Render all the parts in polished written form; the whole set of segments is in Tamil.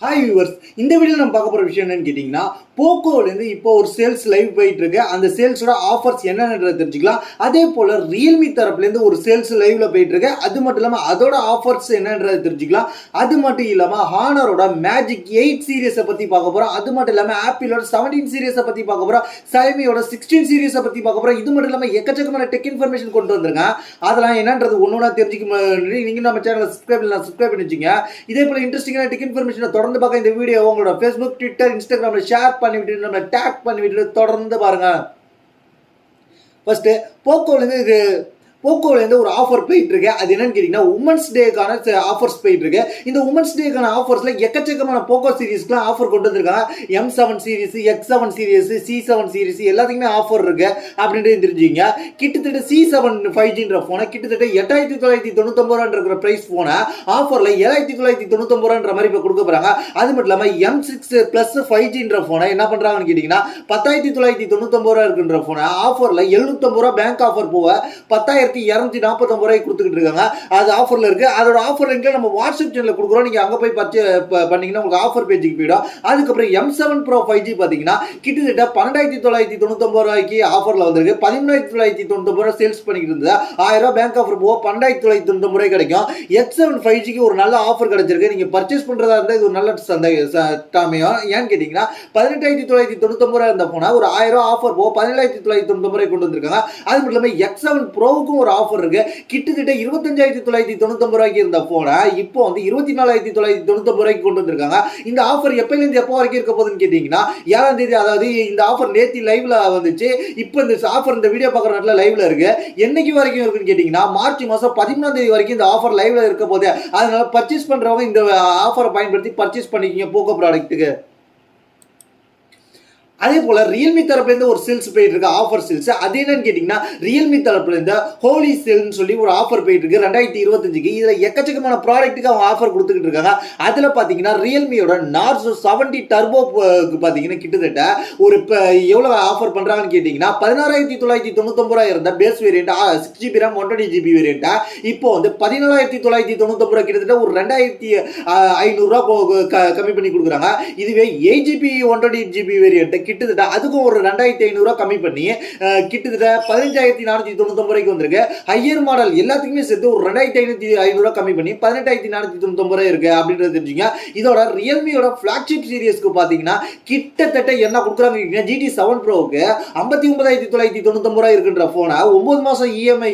ஹாய் வியூவர்ஸ், இந்த வீடியோவில் நம்ம பார்க்க போகிற விஷயம் என்னன்னு கேட்டிங்கன்னா, போக்கோலேருந்து இப்போ ஒரு சேல்ஸ் லைவ் போயிட்டு இருக்கு. அந்த சேல்ஸோட ஆஃபர்ஸ் என்னென்னன்றதை தெரிஞ்சுக்கலாம். அதே போல் ரியல்மி தரப்புலேருந்து ஒரு சேல்ஸ் லைவ்ல போயிட்டு இருக்கு. அது மட்டும் இல்லாமல் அதோட ஆஃபர்ஸ் என்னன்றதை தெரிஞ்சுக்கலாம். அது மட்டும் இல்லாமல் ஹானரோட மேஜிக் 8 சீரியஸை பற்றி பார்க்க போகிறோம். அது மட்டும் இல்லாமல் ஆப்பிளோட 17 சீரியஸை பற்றி பார்க்க போகிறோம். Xiaomiயோட 16 சீரியஸை பற்றி பார்க்க போகிறோம். இது மட்டும் இல்லாமல் எக்கச்சக்கமான டெக் இன்ஃபர்மேஷன் கொண்டு வந்திருக்கேன். அதெல்லாம் என்னன்றது ஒன்று தெரிஞ்சுக்க முன்னாடி நீங்கள் நம்ம சேனலை சப்ஸ்கிரைப் பண்ணி வச்சுங்க. இதே போல் இன்ட்ரெஸ்டிங்கான டெக் இன்ஃபர்மேஷனை தொடர்ந்து பார்க்க இந்த வீடியோ உங்களோட ஃபேஸ்புக், ட்விட்டர், இன்ஸ்டாகிராம்ல ஷேர் பண்ணிவிட்டு நம்ம டேக் பண்ணிவிட்டு தொடர்ந்து பாருங்க. ஃபர்ஸ்ட் போக்கோலேருந்து ஒரு ஆஃபர் போயிட்டு இருக்கு. அது என்னன்னு கேட்டீங்கன்னா, உமன்ஸ் டேக்கான ஆஃபர்ஸ் போயிட்டு இருக்கு. இந்த உமன்ஸ் டேக்கான ஆஃபர்ஸ்ல எக்கச்சக்கமான போக்கோ சீரிஸ்க்குலாம் ஆஃபர் கொண்டு வந்திருக்காங்க. M7 series, X7 series, C7 series எல்லாத்துக்குமே ஆஃபர் இருக்கு அப்படின்றது தெரிஞ்சுங்க. கிட்டத்தட்ட C7 5Gன்ற போனை கிட்டத்தட்ட 8999 இருக்கிற பிரைஸ் போனை ஆஃபர்ல 7999 மாதிரி இப்போ கொடுக்க போறாங்க. அது மட்டும் இல்லாம M6 Plus 5Gன்ற போனை என்ன பண்றாங்கன்னு கேட்டீங்கன்னா, 10999 இருக்குன்ற போனை ஆஃபர்ல 750 பேங்க் ஆஃபர் போக 10,249 கொடுத்துக்கிட்டு இருக்காங்க. அது ஆஃபர்ல இருக்கு. அதோட ஆஃபர் லிங்க் நம்ம வாட்ஸ்அப் சேனல்ல கொடுக்குறோம். நீங்க அங்க போய் பண்ணீங்கன்னா உங்களுக்கு ஆஃபர் பேஜுக்கு போயிடும். அதுக்கப்புறம் M7 Pro 5G பாத்தீங்கன்னா கிட்டத்தட்ட 12,999 ஆஃபர்ல வந்திருக்கு. 13,999 சேல்ஸ் பண்ணிட்டு இருந்தது. 1000 பேங்க் ஆஃபர் போக 12,999 கிடைக்கும். X7 5Gக்கு ஒரு நல்ல ஆஃபர் கிடைச்சிருக்கு. நீங்க பர்ச்சேஸ் பண்றதா இருந்தா இது ஒரு நல்ல சமயம். ஏன்னு கேட்டீங்கன்னா 18,999 இருந்த போனா ஒரு 1000 ஆஃபர் போக 17,999 கொண்டு வந்திருக்காங்க. அது மட்டும் இல்லாம X7 ப்ரோவுக்கும் ஒரு ஆஃபர் இருக்கு. கிட்டத்தட்ட 25,999 இருந்த போனை இப்போ வந்து 24,999 கொண்டு வந்திருக்காங்க. இந்த ஆஃபர் எப்பயிலிருந்து எப்போ வரைக்கும் இருக்க போகுதுன்னு கேட்டீங்கன்னா 7ஆம் தேதி, அதாவது இந்த ஆஃபர் நேத்தி லைவ்ல வந்துச்சு. இப்போ இந்த ஆஃபர் இந்த வீடியோ பார்க்குற நேரத்தில் லைவ்ல இருக்கு. என்னைக்கு வரைக்கும் இருக்குன்னு கேட்டீங்கன்னா மார்ச் மாதம் 13ஆம் தேதி வரைக்கும் இந்த ஆஃபர் லைவ்ல இருக்க போது. அதனால பர்ச்சேஸ் பண்றவங்க இந்த ஆஃபரை பயன்படுத்தி பர்ச்சேஸ் பண்ணிக்கிங்க போக்கோ ப்ராடக்ட்டுக்கு. அதே போல ரியல்மி தரப்புலேருந்து ஒரு சேல்ஸ் போயிட்டு இருக்கு, ஆஃபர் சேல்ஸ். அது என்னன்னு கேட்டீங்கன்னா, ரியல்மி தரப்புலேருந்து ஹோலி சேல்னு சொல்லி ஒரு ஆஃபர் போயிட்டு இருக்கு 2025க்கு. இதுல எக்கச்சக்கமான ப்ராடக்ட்டுக்கு அவங்க ஆஃபர் கொடுத்துக்கிட்டு இருக்காங்க. அதுல பாத்தீங்கன்னா ரியல்மியோட நார்சோ 70 டர்போக்கு பாத்தீங்கன்னா கிட்டத்தட்ட ஒரு எவ்வளவு ஆஃபர் பண்றாங்கன்னு கேட்டீங்கன்னா 16,999 இருந்த base variant 6GB RAM 120GB variant இப்போ வந்து 14,999 கிட்டத்தட்ட ஒரு 2,500 கம்மி பண்ணி கொடுக்குறாங்க. இதுவே 8GB 120GB வேரியன்ட் கிட்டத்தட்ட அதுக்கும் ஒரு 2,500 கம்மி பண்ணி கிட்டத்தட்ட 15,499 வந்திருக்கு. ஹையர் மாடல் எல்லாத்துக்குமே சேர்த்து ஒரு 2,500 கம்மி பண்ணி 18,499 இருக்கு அப்படின்றது தெரிஞ்சுங்க. இதோட ரியல்மியோட ஃபிளாக்ஷிப் சீரிஸ்க்கு பாத்தீங்கன்னா கிட்டத்தட்ட என்ன கொடுக்குறாங்க, GT7 ப்ரோவுக்கு 59,999 இருக்குன்ற போனை 9 மாசம் இஎம்ஐ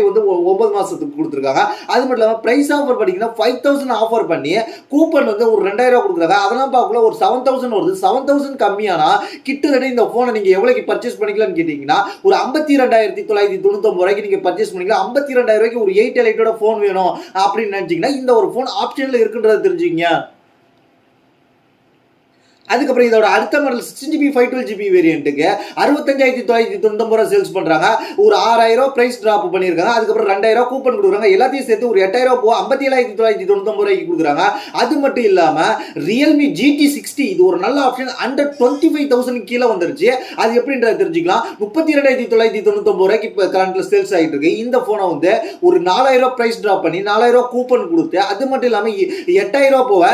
வந்து 9 மாசத்துக்கு கொடுத்துருக்காங்க. அது மட்டும் இல்லாம பிரைஸ் ஆஃபர் பாத்தீங்கன்னா 5,000 ஆஃபர் பண்ணி கூப்பன் வந்து ஒரு 2,000 கொடுக்குறாங்க. அதெல்லாம் பார்க்கல ஒரு 7,000 வருது. 7,000 கம்மியான கிட்டத்தட்ட இந்த போனை நீங்க எவ்வளவுக்கு பர்ச்சேஸ் பண்ணிக்கலாம்னு கேட்டீங்கன்னா ஒரு 52,999 நீங்க பர்ச்சேஸ் பண்ணிக்கலாம். 52,000 ஒரு 8 லைட்டோட போன் வேணும் அப்படின்னு நினைச்சீங்கன்னா இந்த ஒரு போன் ஆப்ஷன்ல இருக்குன்றத தெரிஞ்சுங்க. அதுக்கப்புறம் இதோட அடுத்த மாடல் 16GB 512GB வேரியன்ட்டுக்கு 65,999 சேல்ஸ் பண்றாங்க. ஒரு 6,000 பிரைஸ் டிராப் பண்ணியிருக்காங்க. அதுக்கப்புறம் 2,000 கூப்பன் கொடுக்குறாங்க. எல்லாத்தையும் சேர்த்து ஒரு 8,000 போக 57,999 கொடுக்குறாங்க. அது மட்டும் இல்லாம ரியல்மி GT60 இது ஒரு நல்ல ஆப்ஷன். அண்டர் 25,000 கீழே வந்துருச்சு. அது எப்படின்றத தெரிஞ்சுக்கலாம். 32,999 இப்போ கரண்ட்ல சேல்ஸ் ஆகிட்டு இருக்கு. இந்த போனை வந்து ஒரு 4,000 பிரைஸ் டிராப் பண்ணி 4,000 கூப்பன் கொடுத்து அது மட்டும் இல்லாம 8,000 போக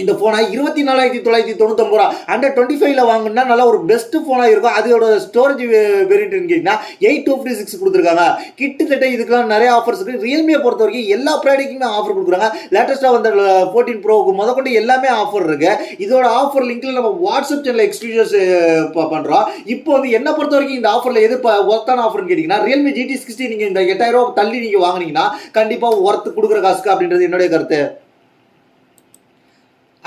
இந்த போனை 24,999 அண்டர் 25ல வாங்கினா நல்லா ஒரு பெஸ்ட் போனா இருக்கும். அதோட ஸ்டோரேஜ் வேரியன்ட் கேட்டீங்கன்னா 8,256 கொடுத்துருக்காங்க. கிட்டத்தட்ட இதுக்கெல்லாம் நிறைய ஆஃபர்ஸ் இருக்கு. ரியல்மியை பொறுத்த வரைக்கும் எல்லா ப்ராடக்ட்டுமே ஆஃபர் கொடுக்குறாங்க. லேட்டஸ்டா வந்த 14 ப்ரோவுக்கு முதற்கொண்டு எல்லாமே ஆஃபர் இருக்கு. இதோட ஆஃபர் லிங்க்ல நம்ம வாட்ஸ்அப் சேனல் எக்ஸ்க்ளூசிவ்ஸ் பண்றோம். இப்போ வந்து என்ன பொறுத்த வரைக்கும் இந்த ஆஃபர்ல எது ஒர்த்தான ஆஃபர்னு கேட்டீங்கன்னா ரியல்மி GT60 நீங்க இந்த 8,000 தள்ளி நீங்க வாங்கினீங்கன்னா கண்டிப்பா ஒர்த் கொடுக்குற காசுக்கு அப்படின்றது என்னுடைய கருத்து.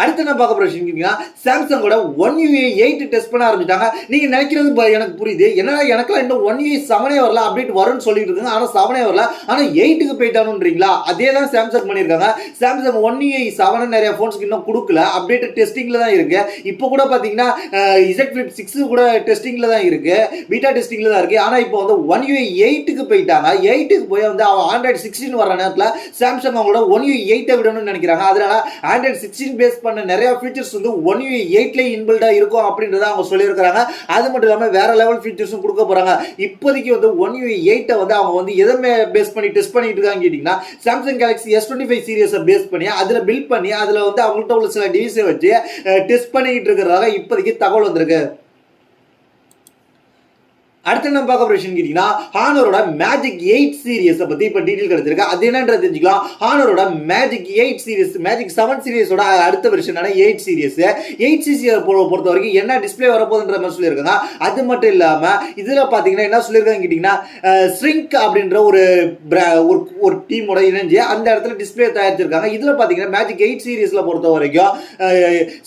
அடுத்து என்ன பார்க்க போறீங்கன்னா சாம்சங்கோட One UI 8 டெஸ்ட் பண்ண ஆரம்பிச்சாங்க. நீங்க நினைக்கிறது எனக்கு புரியுது. என்னடா எனக்குலாம் இன்னும் One UI 7 வரல, அப்டேட் வரும்னு சொல்லிட்டு இருக்காங்க. ஆனா 7 வரல, ஆனா 8க்கு போயிட்டானுன்றீங்களா? அதே தான் சாம்சங் பண்ணிருக்காங்க. சாம்சங் One UI 7 நிறைய போன்ஸ்க்கு இன்னும் கொடுக்கல, அப்டேட் டெஸ்டிங்ல தான் இருக்கு. இப்போ கூட பாத்தீங்கன்னா Z Flip 6 கூட டெஸ்டிங்ல தான் இருக்கு, பீட்டா டெஸ்டிங்ல தான் இருக்கு. ஆனா இப்போ வந்து One UI 8க்கு போயிட்டாங்க. 8க்கு போய் வந்து Android 16 வர நேரத்துல சாம்சங் அவங்களோட One UI 8 விடணும்னு நினைக்கிறாங்க. அதனால Android 16 பேஸ் பண்ண நிறைய ஃபீச்சர்ஸ் வந்து One UI 8ல இன்பில்டா இருக்கும் அப்படின்றத அவங்க சொல்லியிருக்காங்க. அது மட்டும் இல்லாம வேற லெவல் ஃபீச்சர்ஸும் கொடுக்க போறாங்க. இப்போதைக்கு வந்து One UI 8 வந்து அவங்க வந்து எதை பேஸ் பண்ணி டெஸ்ட் பண்ணிட்டு இருக்காங்க கேட்டீங்கன்னா Samsung Galaxy S25 சீரிஸை பேஸ் பண்ணி அதுல பில்ட் பண்ணி அதுல வந்து அவங்கள்ட்ட உள்ள சில டிவைஸை வச்சு டெஸ்ட் பண்ணிட்டு இருக்கிறதாக இப்போதைக்கு தகவல் வந்திருக்கு. அடுத்து நம்ம பார்க்க போற விஷயம் கேட்டீங்கன்னா ஹானரோட மேஜிக் 8 சீரிஸை பத்தி இப்ப டீடைல் கிடைச்சிருக்கு. அது என்னன்றது தெரிஞ்சுக்கலாம். ஹானரோட மேஜிக் 8 சீரிஸ் மேஜிக் 7 சீரிஸோட அடுத்த வெர்ஷனான 8 சீரிஸ் 8 சீரிஸை பொறுத்த வரைக்கும் என்ன டிஸ்பிளே வரப்போகுதுன்ற மாதிரி சொல்லியிருக்காங்க. அது மட்டும் இல்லாம இதுல பாத்தீங்கன்னா என்ன சொல்லியிருக்காங்க கேட்டீங்கன்னா ஸ்ரிங்க் அப்படின்ற ஒரு டீமோட இணைஞ்சு அந்த இடத்துல டிஸ்பிளே தயாரிச்சிருக்காங்க. இதுல பாத்தீங்கன்னா மேஜிக் 8 சீரிஸ்ல பொறுத்த வரைக்கும்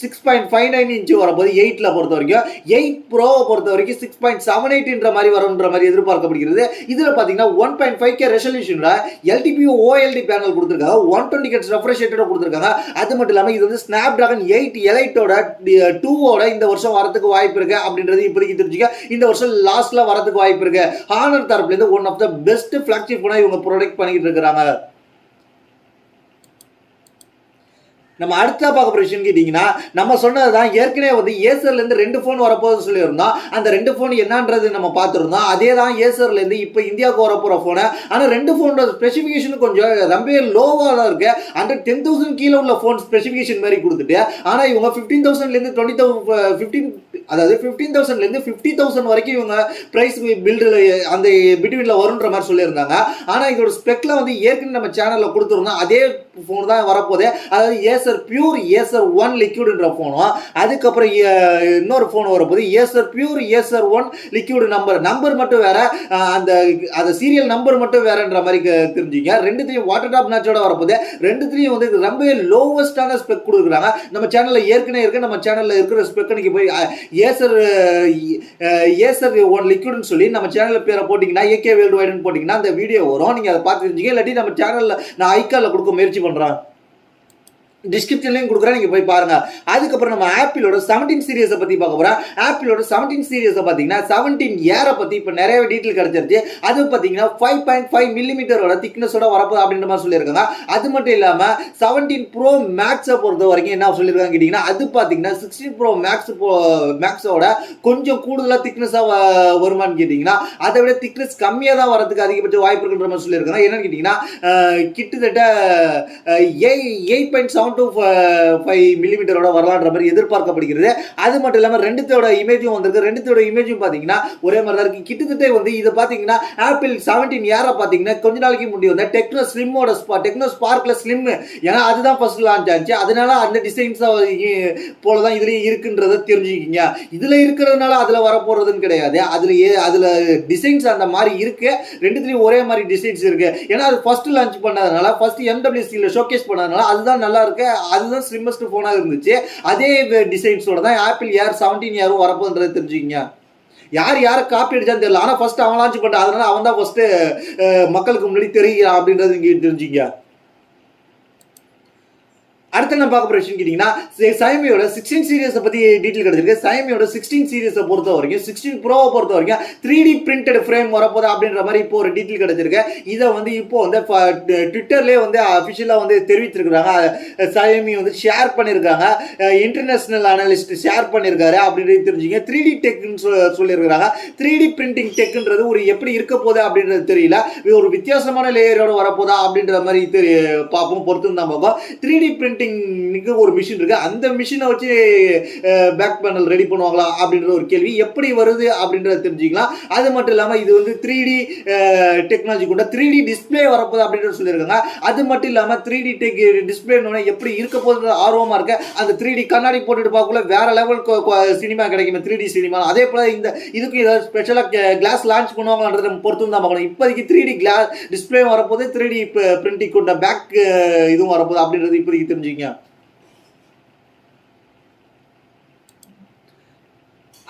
6.59 இன்ச் வரப்போது 8ல பொறுத்த வரைக்கும் 8 ப்ரோவை பொறுத்த வரைக்கும் 6.78 மாதிரி வரும்ன்ற மாதிரி எதிர்பார்க்கப்படுகிறது. இதுல பாத்தீங்கன்னா 1.5K ரெசல்யூஷன்ல LTPO OLED பேனல் கொடுத்திருக்காங்க. 120 Hz ரெஃப்ரெஷ் ரேட்டோட கொடுத்திருக்காங்க. அது மட்டும் இல்லாம இது வந்து Snapdragon 8 Eliteோட 2ஓட இந்த வருஷம் வரதுக்கு வாய்ப்பு இருக்கு அப்படின்றது இப்போதைக்கு தெரிஞ்சுக்க. இந்த வருஷம் லாஸ்ட்ல வரதுக்கு வாய்ப்பு இருக்கு. ஹானர் தரப்புல இருந்து one of the best flagship போனா இவங்க ப்ரொடக்ட் பண்ணிட்டு இருக்காங்க. நம்ம அடுத்த பார்க்க போற விஷயம் கேட்டீங்கன்னா நம்ம சொன்னதுதான் ஏற்கனவே வந்து ஏசர்ல இருந்து 2 போன் வரப்போகுது சொல்லியிருந்தோம். அந்த 2 போன் என்னன்றது நம்ம பார்த்துருந்தோம். அதே தான் ஏசர்ல இருந்து இப்போ இந்தியாவுக்கு வரப்போற போன. ஆனா 2 போனோட ஸ்பெசிஃபிகேஷன் கொஞ்சம் ரொம்ப லோவா தான் இருக்கு. அந்த 10,000 கீழே உள்ள போன் ஸ்பெசிஃபிகேஷன் மாதிரி கொடுத்துட்டு ஆனா இவங்க 15,000ல இருந்து 15,000ல இருந்து 50,000 வரைக்கும் இவங்க பிரைஸ் பில்டுல அந்த பிட்வீன்ல வரும்ன்ற மாதிரி சொல்லியிருந்தாங்க. ஆனா இதோட ஸ்பெக்ல வந்து ஏற்கனவே நம்ம சேனல்ல கொடுத்துருந்தோம். அதே போன் தான் வரப்போகுது. அதாவது ஏசர் பியூர் ஏசர் 1 லிக்விட்ன்ற போனும் அதுக்கப்புறம் இன்னொரு போன் வரப்போது Acer pure Acer 1 liquid number மட்டும் வேற அந்த சீரியல் நம்பர் மட்டும் வேறன்ற மாதிரி தெரிஞ்சுங்க. ரெண்டுத்தையும் வாட்டர் டாப் நாச்சோட வரப்போது ரெண்டுத்தையும் வந்து ரொம்ப லோவஸ்டான ஸ்பெக் கொடுக்குறாங்க. நம்ம சேனல்ல ஏற்கனவே இருக்கு. நம்ம சேனல்ல இருக்கிற ஸ்பெக் நீங்க போய் ஏசர் 1 லிக்விட்னு சொல்லி நம்ம சேனல்ல பேரை போட்டீங்கன்னா AK வேர்ல்டு வைடுன்னு போட்டீங்கன்னா அந்த வீடியோ வரும். நீங்க அதை பார்த்து தெரிஞ்சுங்க. இல்லாட்டி நம்ம சேனல்ல நான் ஐகான்ல கொடுக்க முயற்சி பண்றேன். டிஸ்கிரிப்ஷன்லையும் கொடுக்குறேன், நீங்க போய் பாருங்க. அதுக்கப்புறம் நம்ம ஆப்பிளோட 17 சீரிஸை பத்தி பார்க்க போறோம். ஆப்பிளோட 17 சீரிஸை பார்த்தீங்கன்னா 17 ஏரை பத்தி இப்போ நிறைய டீட்டெயில் கிடைச்சிருச்சு. அது பார்த்தீங்கன்னா 5.5 மில்லிமீட்டரோட திக்னஸோட வரப்போகுது அப்படின்ற மாதிரி சொல்லியிருக்காங்க. அது மட்டும் இல்லாம 17 ப்ரோ மேக்ஸை பொறுத்த வரைக்கும் என்ன சொல்லியிருக்காங்க கேட்டீங்கன்னா அது பார்த்தீங்கன்னா 16 ப்ரோ மேக்ஸோட கொஞ்சம் கூடுதலாக திக்னஸாக வருமானு கேட்டிங்கன்னா அதை விட திக்னஸ் கம்மியாக தான் வரதுக்கு அதிகபட்ச வாய்ப்பு இருக்குன்ற மாதிரி சொல்லியிருக்காங்க. என்னன்னு கேட்டிங்கன்னா கிட்டத்தட்ட 8.7 to 5 மில்லிமீட்டரோட வரலான்ற மாதிரி எதிர்பார்க்கப்படுகிறது. அது மட்டும் இல்லாமல் ரெண்டுத்தோட இமேஜும் வந்திருக்கு. ரெண்டுத்தோட இமேஜும் பார்த்தீங்கன்னா ஒரே மாதிரி தான் இருக்கு. கிட்டத்தட்ட வந்து இதை பார்த்தீங்கன்னா ஆப்பிள் 17 ஏரை பார்த்தீங்கன்னா கொஞ்ச நாளைக்கு முன்னாடி வந்து டெக்னோ ஸ்லிம்மோட டெக்னோ ஸ்பார்க்ல ஸ்லிம் ஏன்னா அதுதான் ஃபர்ஸ்ட் லான்ச் ஆச்சு. அதனால அந்த டிசைன்ஸ் போலதான் இதுலயும் இருக்குன்றத தெரிஞ்சுக்கிங்க. இதுல இருக்கிறதுனால அதுல வரப்போறதுன்னு கிடையாது. அதுல டிசைன்ஸ் அந்த மாதிரி இருக்கு. ரெண்டுத்துலயும் ஒரே மாதிரி டிசைன்ஸ் இருக்கு. ஏன்னா அது ஃபர்ஸ்ட் லான்ச் பண்ணதுனால ஃபர்ஸ்ட் MWC ஷோகேஸ் பண்ணதுனால அதுதான் நல்லா இருக்கு. அதுதான் ஸ்லிம்மஸ்ட் போனா இருந்துச்சு. அதே டிசைன்ஸோட தான் ஆப்பிள் ஏர் 17 ஏரும் வரப்போகுதுன்றது தெரிஞ்சுக்கிங்க. யாரை காப்பி அடிச்சான்னு தெரியல. ஆனா ஃபர்ஸ்ட் அவன் லான்ச் பண்ண அதனால அவன் தான் ஃபர்ஸ்ட் மக்களுக்கு முன்னாடி தெரியும் அப்படின்றது இங்க தெரிஞ்சுங்க. அடுத்து நம்ம பார்க்க போற விஷயம் கேட்டீங்கன்னா Xiaomiயோட 16 சீரிஸை பத்தி டீடைல் கிடைச்சிருக்கு. Xiaomiயோட 16 சீரிஸை பொறுத்த வரைக்கும் 16 ப்ரோவை பொறுத்த வரைக்கும் 3D பிரிண்டட் ஃப்ரேம் வரப்போகுது அப்படின்ற மாதிரி இப்போ ஒரு டீடைல் கிடைச்சிருக்கு. இதை வந்து இப்போ வந்து ட்விட்டர்லேயே வந்து அஃபிஷியலா வந்து தெரிவிச்சிருக்கிறாங்க. Xiaomi வந்து ஷேர் பண்ணியிருக்காங்க. இன்டர்நேஷனல் அனலிஸ்ட் ஷேர் பண்ணியிருக்காரு அப்படின்றது தெரிஞ்சுங்க. 3D டெக்னு சொல்லியிருக்கிறாங்க. 3D பிரிண்டிங் டெக்ன்றது ஒரு எப்படி இருக்க போகுது அப்படின்றது தெரியல. ஒரு வித்தியாசமான லேயரோட வரப்போதா அப்படின்ற மாதிரி பார்ப்போம். பொறுத்து தான் பார்ப்போம். 3D பிரிண்ட் ஒரு மிஷின் இருக்கு. அந்த மிஷினை வச்சு பேக் பேனல் ரெடி பண்ணுவாங்களா அப்படின்ற ஒரு கேள்வி எப்படி வருது அப்படின்றத தெரிஞ்சுக்கலாம். அது மட்டும் இல்லாம இது வந்து 3D டெக்னாலஜி கொண்ட 3D டிஸ்பிளே வரப்போகுது அப்படின்ற சொல்லியிருக்காங்க. அது மட்டும் இல்லாம 3D டிஸ்பிளே எப்படி இருக்க போகுது ஆர்வமா இருக்கு. அந்த 3D கண்ணாடி போட்டுட்டு பார்க்கல வேற லெவல் சினிமா கிடைக்கும் 3D சினிமா. அதே போல இந்த இதுக்கு ஏதாவது ஸ்பெஷலா கிளாஸ் லான்ச் பண்ணுவாங்கன்றத பொறுத்து தான் பார்க்கணும். இப்போதைக்கு 3D கிளாஸ் டிஸ்பிளே வரப்போது 3D பிரிண்டிங் கொண்ட பேக் இதுவும் வரப்போகுது அப்படின்றது இப்போதைக்கு தெரிஞ்சுங்க.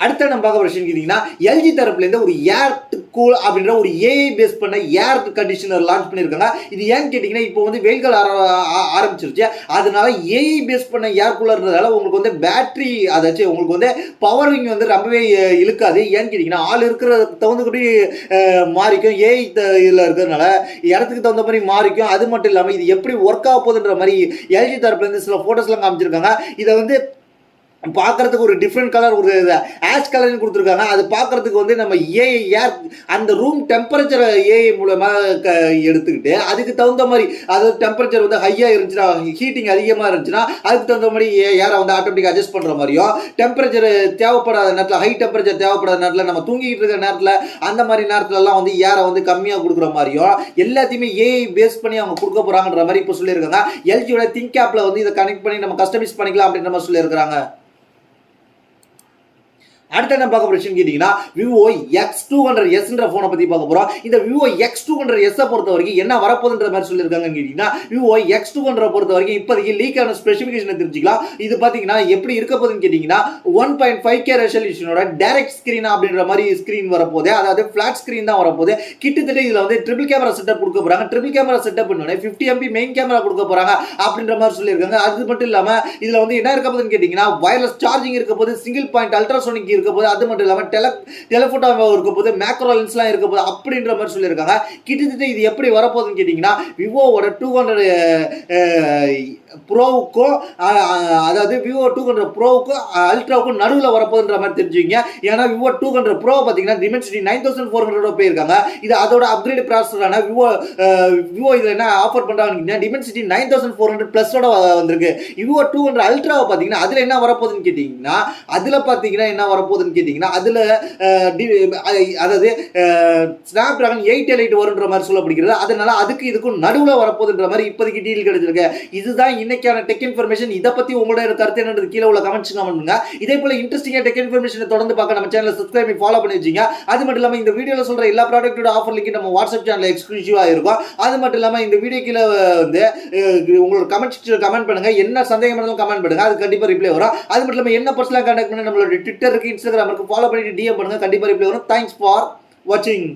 அடுத்த நம்ம பார்க்க விஷயம் கேட்டீங்கன்னா எல்ஜி தரப்புல இருந்து ஒரு ஏர் கூல் அப்படின்ற ஒரு ஏஐ பேஸ் பண்ண ஏர் கண்டிஷனர் லான்ச் பண்ணியிருக்காங்க. இது ஏன்னு கேட்டீங்கன்னா இப்போ வந்து வெயில்கள் ஆரம்பிச்சிருச்சு, அதனால ஏஐ பேஸ் பண்ண ஏர் கூலர்ன்றதால உங்களுக்கு வந்து பேட்டரி அதாச்சும் உங்களுக்கு வந்து பவரிங் வந்து ரொம்பவே இழுக்காது. ஏன்னு கேட்டீங்கன்னா ஆள் இருக்கிற தகுந்தபடி மாறிக்கும், ஏஐ இதில் இருக்கிறதுனால இடத்துக்கு தகுந்த மாதிரி மாறிக்கும். அது மட்டும் இல்லாமல் இது எப்படி ஒர்க் ஆக போகுதுன்ற மாதிரி எல்ஜி தரப்புல இருந்து சில போட்டோஸ்லாம் காமிச்சிருக்காங்க. இதை வந்து பார்க்கறதுக்கு ஒரு டிஃப்ரெண்ட் கலர் ஒரு ஆஷ் கலர்னு கொடுத்துருக்காங்க. அது பார்க்கறதுக்கு வந்து நம்ம ஏஐ ஏர் அந்த ரூம் டெம்பரேச்சரை ஏஐ மூலமாக எடுத்துக்கிட்டு அதுக்கு தகுந்த மாதிரி அதாவது டெம்பரேச்சர் வந்து ஹையாக இருந்துச்சுன்னா ஹீட்டிங் அதிகமாக இருந்துச்சுன்னா அதுக்கு தகுந்த மாதிரி ஏரை வந்து ஆட்டோமேட்டிக் அட்ஜஸ்ட் பண்ணுற மாதிரியும், டெம்பரேச்சர் தேவைப்படாத நேரத்தில் ஹை டெம்பரேச்சர் தேவைப்படாத நேரத்தில் நம்ம தூங்கிக்கிட்டு இருக்கிற நேரத்தில் அந்த மாதிரி நேரத்துலலாம் வந்து ஏரை வந்து கம்மியாக கொடுக்குற மாதிரியும் எல்லாத்தையுமே ஏஐ பேஸ் பண்ணி அவங்க கொடுக்க போகிறாங்கன்ற மாதிரி இப்போ சொல்லியிருக்காங்க. எல்ஜியோட திங்க் ஆப்பில் வந்து இதை கனெக்ட் பண்ணி நம்ம கஸ்டமைஸ் பண்ணிக்கலாம் அப்படின்ற மாதிரி சொல்லியிருக்காங்க. அடுத்த என்ன பார்க்க போறோம் கேட்டீங்கன்னா விவோ X200s போனை பத்தி பார்க்க போறோம். இந்த விவோ X200s பொறுத்த வரைக்கும் என்ன வரப்போகுதுன்ற மாதிரி சொல்லியிருக்காங்க கேட்டீங்கன்னா விவோ X200 பொறுத்த வரைக்கும் இப்போதைக்கு லீக் ஆன ஸ்பெசிஃபிகேஷனை தெரிஞ்சுக்கலாம். இது பார்த்தீங்கன்னா எப்படி இருக்க போகுதுன்னு கேட்டீங்கன்னா 1.5K ரெசல்யூஷனோட டைரக்ட் ஸ்கிரீன் அப்படின்ற மாதிரி ஸ்கிரீன் வரப்போகுது, அதாவது ஃபிளாட் ஸ்கிரீன் தான் வரப்போகுது. கிட்டத்தட்ட இதில் வந்து ட்ரிபிள் கேமரா செட்டப் கொடுக்க போறாங்க. ட்ரிபிள் கேமரா செட்டப் பண்ணோட 50 MP மெயின் கேமரா கொடுக்க போறாங்க அப்படின்ற மாதிரி சொல்லியிருக்காங்க. அது மட்டும் இல்லாமல் இதில் வந்து என்ன இருக்க போகுதுன்னு கேட்டீங்கன்னா வயர்லெஸ் சார்ஜிங் இருக்க போது, சிங்கிள் பாயிண்ட் அல்ட்ராசோனிக் இருக்க போது, அது மட்டும் இல்லாமல் டெலிஃபோட்டோ இருக்க போது, மேக்ரோ லென்ஸ்லாம் இருக்க போது அப்படின்ற மாதிரி சொல்லியிருக்காங்க. கிட்டத்தட்ட இது எப்படி வரப்போகுதுன்னு கேட்டிங்கன்னா விவோவோட 200 ப்ரோவுக்கும் அதாவது விவோ 200 ப்ரோவுக்கும் அல்ட்ராவுக்கும் நடுவில் வரப்போகுதுன்ற மாதிரி தெரிஞ்சுங்க. ஏன்னா விவோ 200 ப்ரோ பார்த்தீங்கன்னா டிமென்சிட்டி 9400 போயிருக்காங்க. இது அதோட அப்கிரேட் ப்ராசஸரான விவோ இதில் என்ன ஆஃபர் பண்ணுறாங்கன்னா டிமென்சிட்டி 9400 ப்ளஸோட வந்திருக்கு. விவோ 200 அல்ட்ராவை பார்த்தீங்கன்னா அதில் என்ன வரப்போகுதுன்னு கேட்டிங்கன்னா அதில் பார்த்தீங்கன்னா என்ன வரப்போகுதுன்னு கேட்டிங்கன்னா அதில் அதாவது ஸ்னாப் டிராகன் 888 வருன்ற மாதிரி சொல்லப்படுகிறது. அதனால அதுக்கு இதுக்கும் நடுவில் வரப்போகுதுன்ற மாதிரி இப்போதைக்கு டீல் கிடைச்சிருக்கு. இதுதான் இன்னைக்கான டெக் இன்ஃபர்மேஷன். இதை பத்தி உங்களோட கருத்து என்னன்றது கீழே உள்ள கமெண்ட்ஸ் கமெண்ட் பண்ணுங்க. இதே போல இன்ட்ரெஸ்டிங்கா டெக் இன்ஃபர்மேஷனை தொடர்ந்து பார்க்க நம்ம சேனலை சப்ஸ்கிரைப் பண்ணி ஃபாலோ பண்ணி வச்சுங்க. அது மட்டும் இல்லாமல் இந்த வீடியோவில் சொல்ற எல்லா ப்ராடக்ட்டோட ஆஃபர் லிங்க் நம்ம வாட்ஸ்அப் சேனலில் எக்ஸ்க்ளூசிவாக இருக்கும். அது மட்டும் இல்லாமல் இந்த வீடியோ கீழே வந்து உங்களோட கமெண்ட் பண்ணுங்க. என்ன சந்தேகம் இருந்தாலும் கமெண்ட் பண்ணுங்க, அது கண்டிப்பாக ரிப்ளை வரும். அது மட்டும் இல்லாமல் என்ன பர்சனலாக கான்டாக்ட் பண்ணி நம்மளோட ட்விட்டருக்கு இன்ஸ்டாகிராமுக்கு ஃபாலோ பண்ணிட்டு டிஎம் பண்ணுங்க, கண்டிப்பாக ரிப்ளை வரும். தேங்க்ஸ் ஃபார் வாட்சிங்.